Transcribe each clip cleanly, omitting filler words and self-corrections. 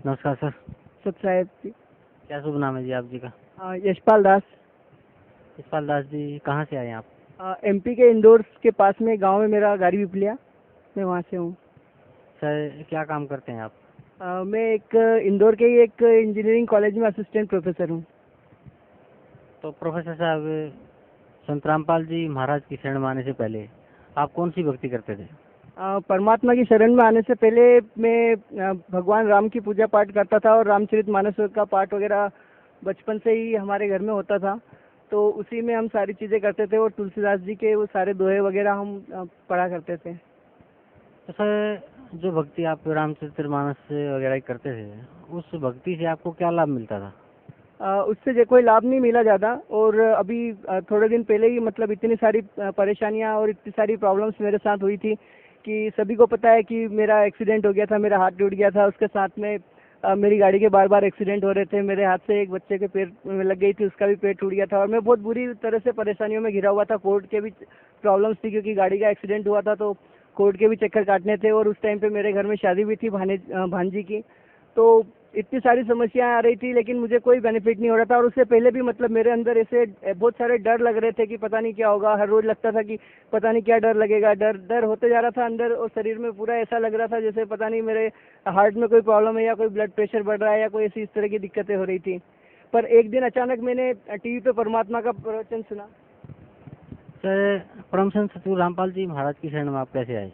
नमस्कार सर। सत साहेब जी। क्या शुभ नाम है जी आप जी का? यशपाल दास। यशपाल दास जी, कहाँ से आए हैं आप? एमपी के इंदौर के पास में गांव में मेरा गाड़ी पिपलिया, मैं वहाँ से हूँ। सर क्या काम करते हैं आप? मैं एक इंदौर के ही एक इंजीनियरिंग कॉलेज में असिस्टेंट प्रोफेसर हूँ। तो प्रोफेसर साहब, संत रामपाल जी महाराज की शरण में आने से पहले आप कौन सी भक्ति करते थे? परमात्मा की शरण में आने से पहले मैं भगवान राम की पूजा पाठ करता था और रामचरितमानस का पाठ वगैरह बचपन से ही हमारे घर में होता था, तो उसी में हम सारी चीज़ें करते थे और तुलसीदास जी के वो सारे दोहे वगैरह हम पढ़ा करते थे। तो सर, जो भक्ति आप रामचरितमानस वगैरह की करते थे, उस भक्ति से आपको क्या लाभ मिलता था? उससे जो कोई लाभ नहीं मिला ज़्यादा, और अभी थोड़े दिन पहले ही मतलब इतनी सारी परेशानियां और इतनी सारी प्रॉब्लम्स मेरे साथ हुई थी कि सभी को पता है कि मेरा एक्सीडेंट हो गया था, मेरा हाथ टूट गया था। उसके साथ में मेरी गाड़ी के बार बार एक्सीडेंट हो रहे थे, मेरे हाथ से एक बच्चे के पैर में लग गई थी, उसका भी पैर टूट गया था और मैं बहुत बुरी तरह से परेशानियों में घिरा हुआ था। कोर्ट के भी प्रॉब्लम्स थी क्योंकि गाड़ी का एक्सीडेंट हुआ था, तो कोर्ट के भी चक्कर काटने थे और उस टाइम पे मेरे घर में शादी भी थी भांजी की। तो इतनी सारी समस्याएं आ रही थी लेकिन मुझे कोई बेनिफिट नहीं हो रहा था। और उससे पहले भी मतलब मेरे अंदर ऐसे बहुत सारे डर लग रहे थे कि पता नहीं क्या होगा। हर रोज लगता था कि पता नहीं क्या डर लगेगा, डर डर होते जा रहा था अंदर, और शरीर में पूरा ऐसा लग रहा था जैसे पता नहीं मेरे हार्ट में कोई प्रॉब्लम है या कोई ब्लड प्रेशर बढ़ रहा है या कोई ऐसी इस तरह की दिक्कतें हो रही थी। पर एक दिन अचानक मैंने टीवी पे परमात्मा का प्रवचन सुना। सर, परम संत सतगुरु रामपाल जी महाराज की शरण में आप कैसे आए?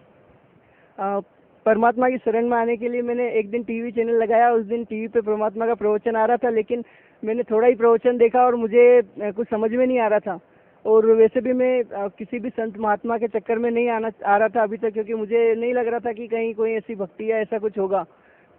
परमात्मा की शरण में आने के लिए मैंने एक दिन टीवी चैनल लगाया। उस दिन टीवी पे परमात्मा का प्रवचन आ रहा था, लेकिन मैंने थोड़ा ही प्रवचन देखा और मुझे कुछ समझ में नहीं आ रहा था। और वैसे भी मैं किसी भी संत महात्मा के चक्कर में नहीं आ रहा था अभी तक, क्योंकि मुझे नहीं लग रहा था कि कहीं कोई ऐसी भक्ति या ऐसा कुछ होगा।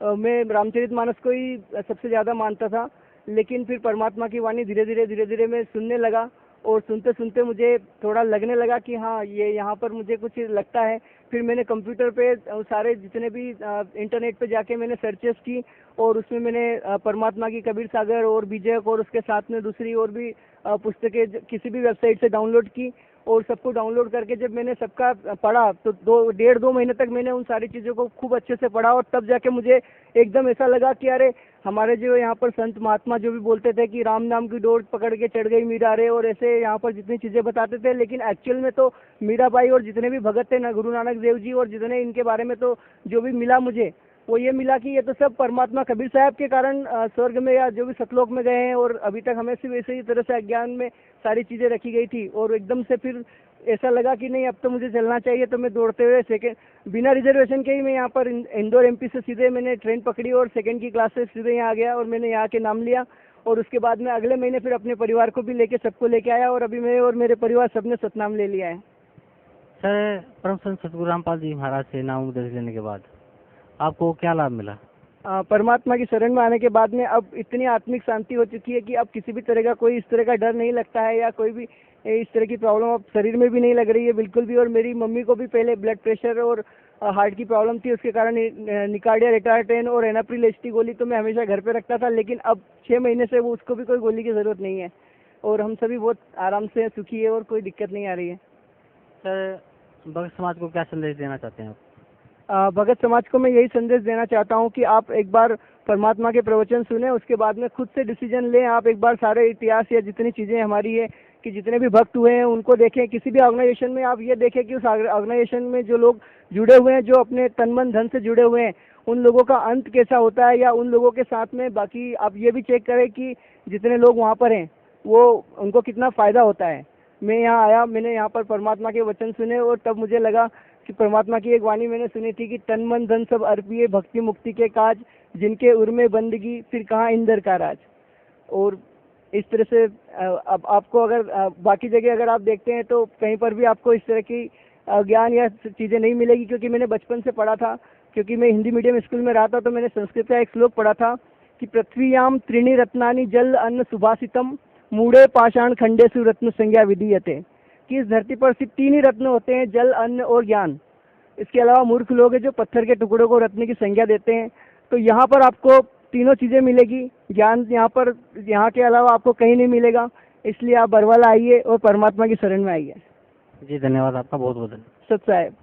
मैं रामचरितमानस को ही सबसे ज़्यादा मानता था। लेकिन फिर परमात्मा की वाणी धीरे धीरे मैं सुनने लगा, और सुनते सुनते मुझे थोड़ा लगने लगा कि हाँ, ये यहाँ पर मुझे कुछ लगता है। फिर मैंने कंप्यूटर पे सारे जितने भी इंटरनेट पे जाके मैंने सर्चेस की, और उसमें मैंने परमात्मा की कबीर सागर और विजयक और उसके साथ में दूसरी और भी पुस्तकें किसी भी वेबसाइट से डाउनलोड की, और सबको डाउनलोड करके जब मैंने सबका पढ़ा तो 2 महीने तक मैंने उन सारी चीज़ों को खूब अच्छे से पढ़ा। और तब जाके मुझे एकदम ऐसा लगा कि अरे, हमारे जो यहाँ पर संत महात्मा जो भी बोलते थे कि राम नाम की डोर पकड़ के चढ़ गई मीरा रे, और ऐसे यहाँ पर जितनी चीज़ें बताते थे, लेकिन एक्चुअल में तो मीराबाई और जितने भी भगत थे ना, गुरु नानक देव जी और जितने इनके बारे में तो जो भी मिला मुझे, वो ये मिला कि ये तो सब परमात्मा कबीर साहब के कारण स्वर्ग में या जो भी सतलोक में गए हैं, और अभी तक हमें सिर्फ इसी तरह से अज्ञान में सारी चीज़ें रखी गई थी। और एकदम से फिर ऐसा लगा कि नहीं, अब तो मुझे चलना चाहिए। तो मैं दौड़ते हुए सेकेंड, बिना रिजर्वेशन के ही मैं यहाँ पर इंदौर एमपी से सीधे मैंने ट्रेन पकड़ी और सेकेंड की क्लास से सीधे यहाँ आ गया, और मैंने यहाँ के नाम लिया। और उसके बाद में अगले महीने फिर अपने परिवार को भी लेके सबको लेके आया, और अभी मैं और मेरे परिवार सबने सतनाम ले लिया है। सर, परम संत सतगुरु रामपाल जी महाराज से नाम उपदेश लेने के बाद आपको क्या लाभ मिला? परमात्मा की शरण में आने के बाद में अब इतनी आत्मिक शांति हो चुकी है कि अब किसी भी तरह का कोई इस तरह का डर नहीं लगता है, या कोई भी इस तरह की प्रॉब्लम अब शरीर में भी नहीं लग रही है बिल्कुल भी। और मेरी मम्मी को भी पहले ब्लड प्रेशर और हार्ट की प्रॉब्लम थी, उसके कारण निकार्डिया रेटार्टेन और एनाप्रिल एचटी गोली तो मैं हमेशा घर पे रखता था, लेकिन अब 6 महीने से वो उसको भी कोई गोली की ज़रूरत नहीं है, और हम सभी बहुत आराम से सुखी है और कोई दिक्कत नहीं आ रही है। सर, भक्त समाज को क्या संदेश देना चाहते हैं आप? भगत समाज को मैं यही संदेश देना चाहता हूँ कि आप एक बार परमात्मा के प्रवचन सुने, उसके बाद में खुद से डिसीजन लें। आप एक बार सारे इतिहास या जितनी चीज़ें हमारी है कि जितने भी भक्त हुए हैं उनको देखें। किसी भी ऑर्गेनाइजेशन में आप ये देखें कि उस ऑर्गेनाइजेशन में जो लोग जुड़े हुए हैं, जो अपने तन मन धन से जुड़े हुए हैं, उन लोगों का अंत कैसा होता है, या उन लोगों के साथ में बाकी आप ये भी चेक करें कि जितने लोग वहाँ पर हैं वो उनको कितना फ़ायदा होता है। मैं यहाँ आया, मैंने यहाँ पर परमात्मा के वचन सुने, और तब मुझे लगा कि परमात्मा की एक वाणी मैंने सुनी थी कि तन मन धन सब अर्पिए भक्ति मुक्ति के काज, जिनके उर में बंदगी फिर कहाँ इंदर का राज। और इस तरह से अब आपको अगर बाकी जगह अगर आप देखते हैं तो कहीं पर भी आपको इस तरह की ज्ञान या चीज़ें नहीं मिलेगी, क्योंकि मैंने बचपन से पढ़ा था। क्योंकि मैं हिंदी मीडियम स्कूल में रहा था, तो मैंने संस्कृत का एक श्लोक पढ़ा था कि पृथ्वीयाम त्रीणि रत्नानि जल अन्न सुभाषितम मूढ़े पाषाण खंडेसु रत्न संज्ञा विधीयते, कि इस धरती पर सिर्फ 3 ही रत्न होते हैं, जल, अन्न और ज्ञान। इसके अलावा मूर्ख लोग हैं जो पत्थर के टुकड़ों को रत्न की संज्ञा देते हैं। तो यहाँ पर आपको तीनों चीज़ें मिलेगी। ज्ञान यहाँ के अलावा आपको कहीं नहीं मिलेगा। इसलिए आप बरवाला आइए और परमात्मा की शरण में आइए। जी धन्यवाद, आपका बहुत बहुत धन्यवाद। सत साहेब।